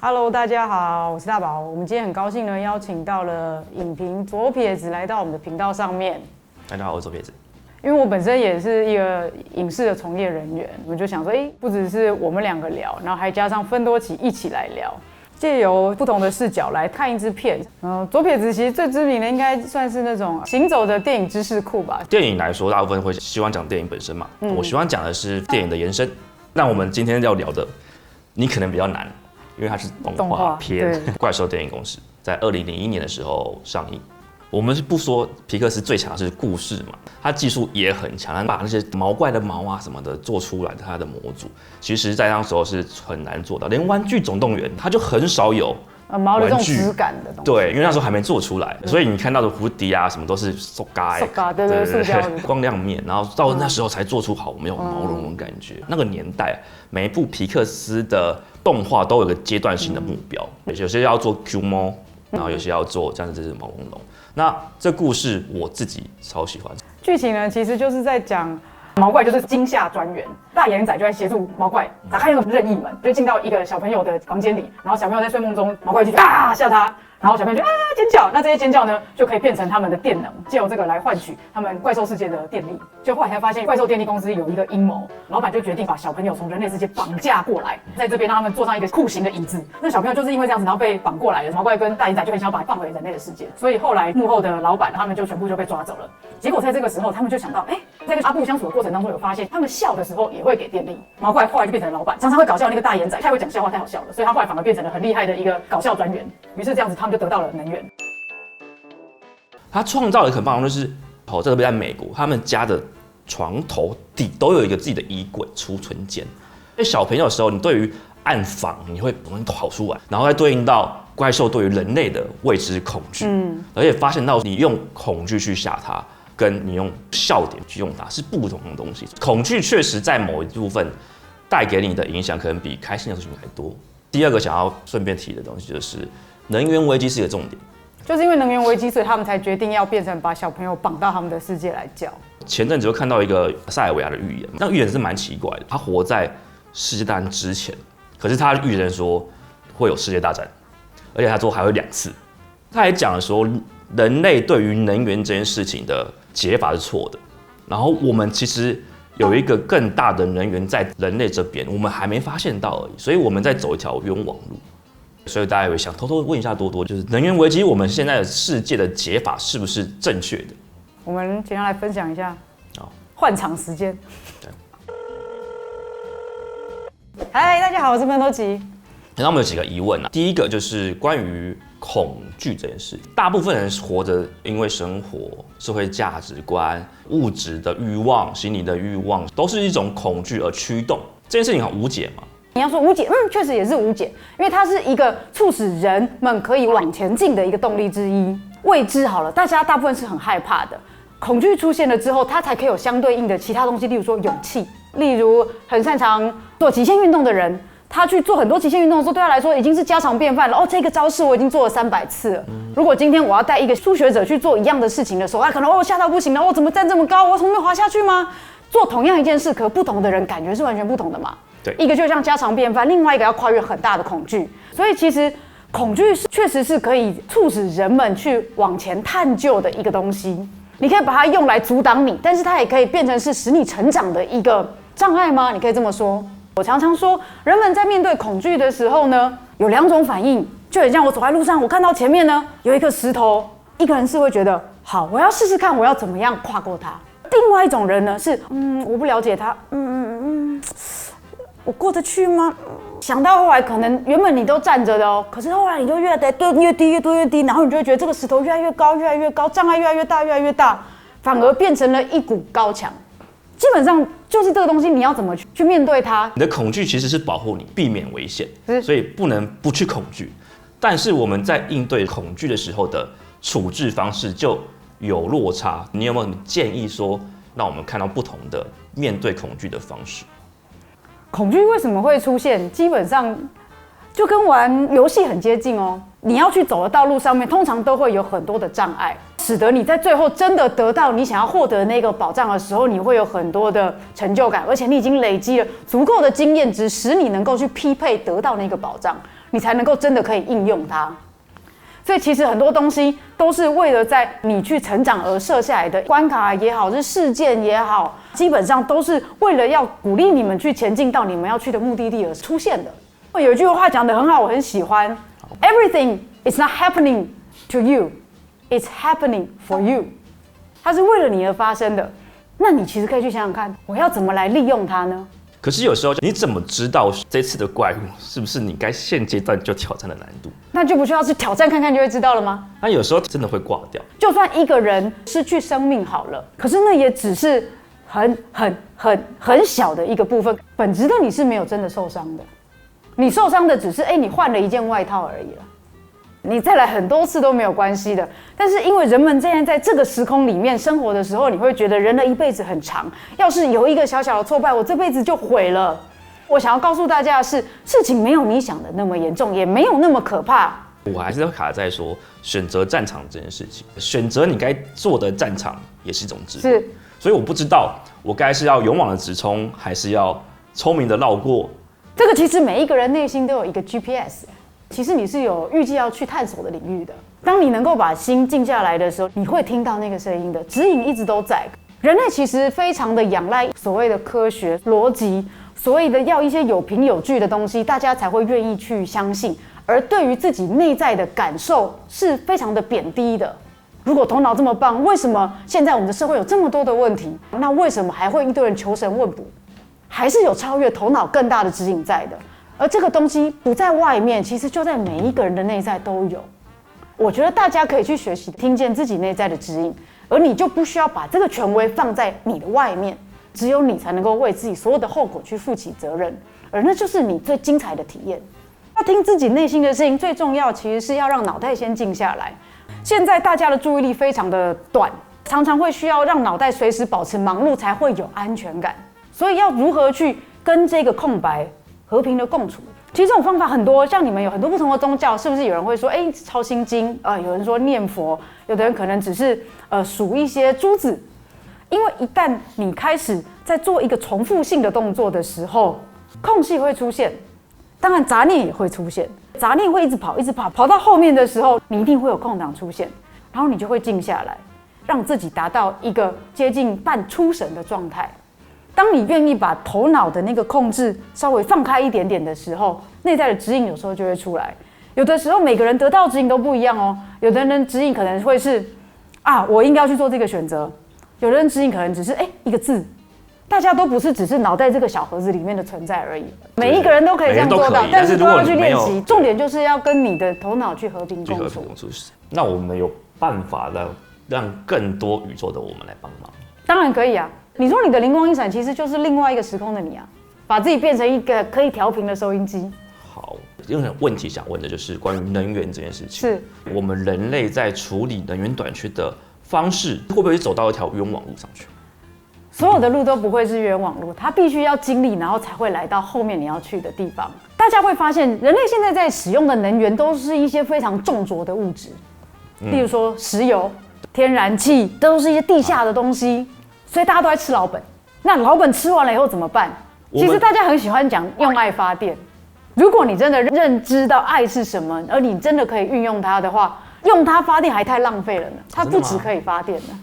Hello， 大家好，我是大宝。我们今天很高兴呢，邀请到了影评左撇子来到我们的频道上面。大家好，我是左撇子。因为我本身也是一个影视的从业人员，我们就想说，不只是我们两个聊，然后还加上芬多奇一起来聊，借由不同的视角来看一支片。左撇子其实最知名的应该算是那种行走的电影知识库吧。电影来说，大部分会希望讲电影本身嘛，我喜欢讲的是电影的延伸。那我们今天要聊的，你可能比较难，因为它是动画片《怪兽电影公司》，在2001年的时候上映。我们是不说皮克斯最强的是故事嘛，他技术也很强，他把那些毛怪的毛啊什么的做出来的他的模组，其实在那时候是很难做到，连《玩具总动员》它就很少有毛的这种质感的东西。对，因为那时候还没做出来，所以你看到的蝴蝶啊什么都是塑胶，对，塑胶的光亮面，然后到那时候才做出好，我们有毛茸茸感觉。那个年代，每一部皮克斯的动画都有个阶段性的目标，有些要做 Q 猫，然后有些要做这样子毛茸茸。那这故事我自己超喜欢。剧情呢，其实就是在讲毛怪就是惊吓专员，大眼仔就在协助毛怪打开那个任意门，就进到一个小朋友的房间里，然后小朋友在睡梦中，毛怪就吓他。然后小朋友就尖叫，那这些尖叫呢，就可以变成他们的电能，借由这个来换取他们怪兽世界的电力。就后来才发现，怪兽电力公司有一个阴谋，老板就决定把小朋友从人类世界绑架过来，在这边让他们坐上一个酷刑的椅子。那小朋友就是因为这样子，然后被绑过来了。毛怪跟大眼仔就很想要把他放回人类的世界，所以后来幕后的老板他们就全部就被抓走了。结果在这个时候，他们就想到，在跟阿布相处的过程当中，有发现他们笑的时候也会给电力。毛怪后来就变成了老板，常常会搞笑那个大眼仔，太会讲笑话，太好笑了，所以他后来反而变成了很厉害的一个搞笑专员。于是这样子，他们就得到了能源。他创造的很棒，就是特别在美国，他们家的床头底都有一个自己的衣柜储存间。所以小朋友的时候，你对于暗房你会容易跑出来，然后再对应到怪兽对于人类的未知恐惧，而且发现到你用恐惧去吓他，跟你用笑点去用它是不同的东西。恐惧确实在某一部分带给你的影响，可能比开心的事情还多。第二个想要顺便提的东西就是能源危机是一个重点。就是因为能源危机，所以他们才决定要变成把小朋友绑到他们的世界来教。前阵子就看到一个塞尔维亚的预言，那个预言是蛮奇怪的。他活在世界大战之前，可是他预言说会有世界大战，而且他说还会2次。他还讲了说，人类对于能源这件事情的解法是错的，然后我们其实有一个更大的能源在人类这边，我们还没发现到而已，所以我们在走一条冤枉路。所以大家也会想偷偷问一下多多，就是能源危机，我们现在的世界的解法是不是正确的？我们请他来分享一下。换场时间。嗨，大家好，我是芬多奇。那我们有几个疑问啊？第一个就是关于恐惧这件事，大部分人活着，因为生活、社会价值观、物质的欲望、心理的欲望，都是一种恐惧而驱动。这件事情很无解嘛？你要说无解，确实也是无解，因为它是一个促使人们可以往前进的一个动力之一。未知好了，大家大部分是很害怕的，恐惧出现了之后，它才可以有相对应的其他东西，例如说勇气，例如很擅长做极限运动的人，他去做很多极限运动的时候，对他来说已经是家常便饭了。这个招式我已经做了300次了。如果今天我要带一个初学者去做一样的事情的时候，他可能吓到不行了，我怎么站这么高？我从没滑下去吗？做同样一件事，可不同的人感觉是完全不同的嘛。对，一个就像家常便饭，另外一个要跨越很大的恐惧。所以其实恐惧确实是可以促使人们去往前探究的一个东西。你可以把它用来阻挡你，但是它也可以变成是使你成长的一个障碍吗？你可以这么说。我常常说，人们在面对恐惧的时候呢，有2种反应，就很像我走在路上，我看到前面呢有一个石头，一个人是会觉得好，我要试试看，我要怎么样跨过它。另外一种人呢是，我不了解它，我过得去吗？想到后来，可能原本你都站着的哦，可是后来你就越低，然后你就会觉得这个石头越来越高，障碍越来越大，反而变成了一股高墙。基本上就是这个东西，你要怎么去面对它？你的恐惧其实是保护你，避免危险，所以不能不去恐惧。但是我们在应对恐惧的时候的处置方式就有落差。你有没有什么建议说，让我们看到不同的面对恐惧的方式？恐惧为什么会出现？基本上就跟玩游戏很接近哦。你要去走的道路上面，通常都会有很多的障碍，使得你在最后真的得到你想要获得那个保障的时候，你会有很多的成就感，而且你已经累积了足够的经验值，使你能够去匹配得到那个保障。你才能够真的可以应用它。所以其实很多东西都是为了在你去成长而设下来的关卡也好，是事件也好，基本上都是为了要鼓励你们去前进到你们要去的目的地而出现的。有一句话讲得很好，我很喜欢 ：Everything is not happening to you, it's happening for you。它是为了你而发生的。那你其实可以去想想看，我要怎么来利用它呢？可是有时候你怎么知道这次的怪物是不是你该现阶段就挑战的难度？那就不需要去挑战看看就会知道了吗？那有时候真的会挂掉。就算一个人失去生命好了，可是那也只是很小的一个部分，本质的你是没有真的受伤的，你受伤的只是你换了一件外套而已了。你再来很多次都没有关系的，但是因为人们现在在这个时空里面生活的时候，你会觉得人的一辈子很长，要是有一个小小的挫败，我这辈子就毁了。我想要告诉大家的是，事情没有你想的那么严重，也没有那么可怕。我还是会卡在说选择战场这件事情，选择你该做的战场也是一种智慧。是，所以我不知道我该是要勇往的直冲，还是要聪明的绕过。这个其实每一个人内心都有一个 GPS。其实你是有预计要去探索的领域的。当你能够把心静下来的时候，你会听到那个声音的指引一直都在。人类其实非常的仰赖所谓的科学逻辑，所谓的要一些有凭有据的东西，大家才会愿意去相信。而对于自己内在的感受是非常的贬低的。如果头脑这么棒，为什么现在我们的社会有这么多的问题？那为什么还会一堆人求神问卜？还是有超越头脑更大的指引在的。而这个东西不在外面，其实就在每一个人的内在都有。我觉得大家可以去学习听见自己内在的指引，而你就不需要把这个权威放在你的外面，只有你才能够为自己所有的后果去负起责任，而那就是你最精彩的体验。要听自己内心的事情，最重要其实是要让脑袋先静下来。现在大家的注意力非常的短，常常会需要让脑袋随时保持忙碌才会有安全感。所以要如何去跟这个空白和平的共处？其实这种方法很多，像你们有很多不同的宗教，是不是有人会说，抄心经，有人说念佛，有的人可能只是数一些珠子。因为一旦你开始在做一个重复性的动作的时候，空隙会出现，当然杂念也会出现，杂念会一直跑，一直跑，跑到后面的时候，你一定会有空档出现，然后你就会静下来，让自己达到一个接近半出神的状态。当你愿意把头脑的那个控制稍微放开一点点的时候，内在的指引有时候就会出来。有的时候每个人得到的指引都不一样哦。有的人指引可能会是我应该要去做这个选择；有的人指引可能只是一个字。大家都不是只是脑袋这个小盒子里面的存在而已。每一个人都可以这样做到，但是都要去练习。重点就是要跟你的头脑去和平共处。那我们有办法让更多宇宙的我们来帮忙？当然可以啊。你说你的灵光一闪，其实就是另外一个时空的你啊，把自己变成一个可以调频的收音机。好，有个问题想问的就是关于能源这件事情。是我们人类在处理能源短缺的方式，会不会走到一条冤枉路上去？所有的路都不会是冤枉路，它必须要经历，然后才会来到后面你要去的地方。大家会发现，人类现在在使用的能源都是一些非常重浊的物质，例如说石油、天然气，这都是一些地下的东西。所以大家都在吃老本，那老本吃完了以后怎么办？其实大家很喜欢讲用爱发电。如果你真的认知到爱是什么，而你真的可以运用它的话，用它发电还太浪费了呢。它不只可以发电呢，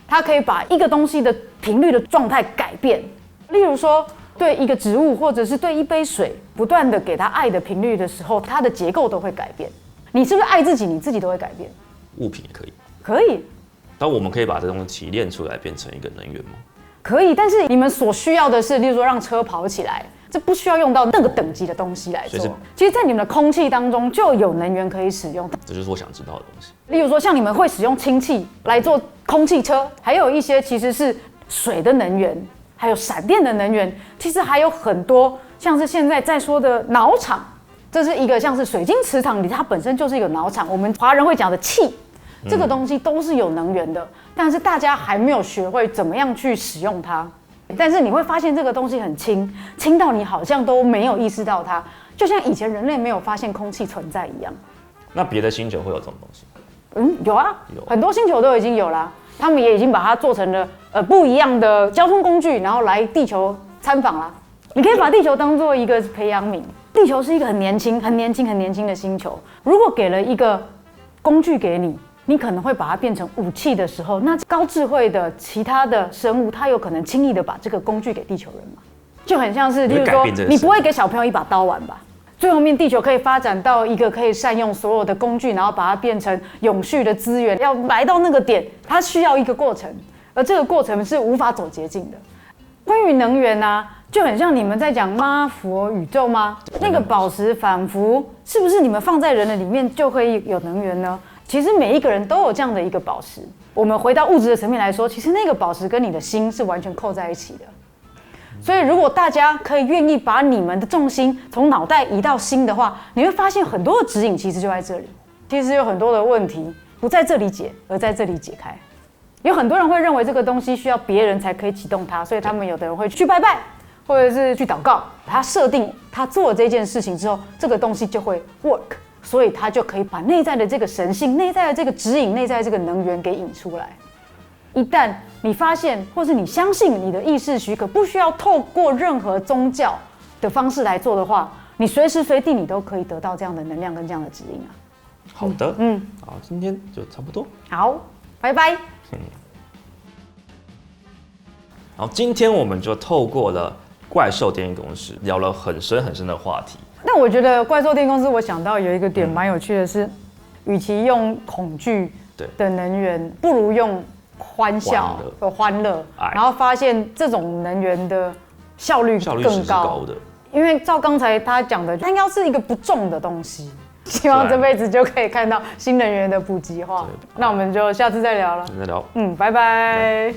它可以把一个东西的频率的状态改变。例如说，对一个植物或者是对一杯水，不断的给它爱的频率的时候，它的结构都会改变。你是不是爱自己，你自己都会改变？物品也可以，可以。那我们可以把这东西提炼出来，变成一个能源吗？可以，但是你们所需要的是，例如说让车跑起来，这不需要用到那个等级的东西来做。其实，在你们的空气当中就有能源可以使用。这就是我想知道的东西。例如说，像你们会使用氢气来做空气车，还有一些其实是水的能源，还有闪电的能源。其实还有很多，像是现在在说的脑场，这是一个像是水晶磁场里，它本身就是一个脑场。我们华人会讲的气。这个东西都是有能源的，但是大家还没有学会怎么样去使用它。但是你会发现这个东西很轻，轻到你好像都没有意识到它，就像以前人类没有发现空气存在一样。那别的星球会有这种东西？有啊，很多星球都已经有啦，他们也已经把它做成了不一样的交通工具，然后来地球参访啦。你可以把地球当做一个培养皿，地球是一个很年轻的星球。如果给了一个工具给你，你可能会把它变成武器的时候，那高智慧的其他的生物，它有可能轻易的把这个工具给地球人嘛？就很像是，例如说，你不会给小朋友一把刀玩吧？最后面，地球可以发展到一个可以善用所有的工具，然后把它变成永续的资源。要来到那个点，它需要一个过程，而这个过程是无法走捷径的。关于能源啊，就很像你们在讲妈佛宇宙吗？那个宝石仿佛是不是你们放在人的里面就会有能源呢？其实每一个人都有这样的一个宝石。我们回到物质的层面来说，其实那个宝石跟你的心是完全扣在一起的。所以，如果大家可以愿意把你们的重心从脑袋移到心的话，你会发现很多的指引其实就在这里。其实有很多的问题不在这里解，而在这里解开。有很多人会认为这个东西需要别人才可以启动它，所以他们有的人会去拜拜，或者是去祷告。他设定他做这件事情之后，这个东西就会 work， 所以他就可以把内在的这个神性、内在的这个指引、内在的这个能源给引出来。一旦你发现，或是你相信你的意识许可，不需要透过任何宗教的方式来做的话，你随时随地你都可以得到这样的能量跟这样的指引啊。好的，好，今天就差不多。好，拜拜。然后今天我们就透过了怪兽电力公司聊了很深的话题。但我觉得怪兽电力公司，我想到有一个点蛮有趣的是，与其用恐惧的能源，不如用欢笑和欢乐，然后发现这种能源的效率更高的。因为照刚才他讲的，它应该是一个不重的东西。希望这辈子就可以看到新能源的普及化。那我们就下次再聊了。再聊。拜拜。